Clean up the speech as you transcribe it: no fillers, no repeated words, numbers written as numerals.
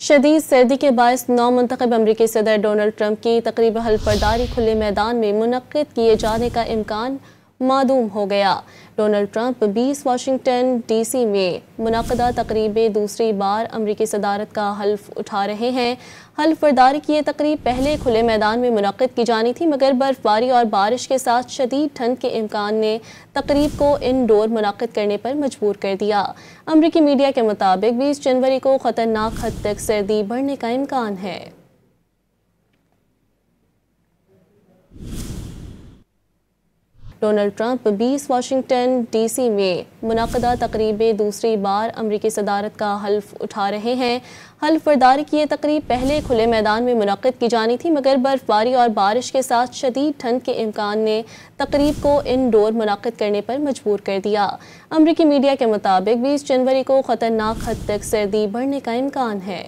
शदीद सर्दी के बायस नौ मुंतखब अमरीकी सदर डोनाल्ड ट्रंप की तकरीब हल्फबरदारी खुले मैदान में मुनक्किद किए जाने का इम्कान मादूम हो गया। डोनाल्ड ट्रंप 20 वाशिंगटन डीसी में मुनक्कदा तकरीब दूसरी बार अमरीकी सदारत का हल्फ उठा रहे हैं। हल्फबरदारी की ये तकरीब पहले खुले मैदान में मुनक्किद की जानी थी, मगर बर्फबारी और बारिश के साथ शदीद ठंड के इम्कान ने तकरीब को इनडोर मुनक्किद करने पर मजबूर कर दिया। अमरीकी मीडिया के मुताबिक 20 जनवरी को खतरनाक हद तक सर्दी बढ़ने का इम्कान है। डोनाल्ड ट्रंप 20 वाशिंगटन डीसी में मुनक्कदा तकरीब दूसरी बार अमरीकी सदारत का हल्फ उठा रहे हैं। हल्फबरदारी की ये तकरीब पहले खुले मैदान में मुनक्किद की जानी थी, मगर बर्फबारी और बारिश के साथ शदीद ठंड के इम्कान ने तकरीब को इनडोर मुनक्किद करने पर मजबूर कर दिया। अमरीकी मीडिया के मुताबिक 20 जनवरी को खतरनाक हद तक सर्दी बढ़ने का इम्कान है।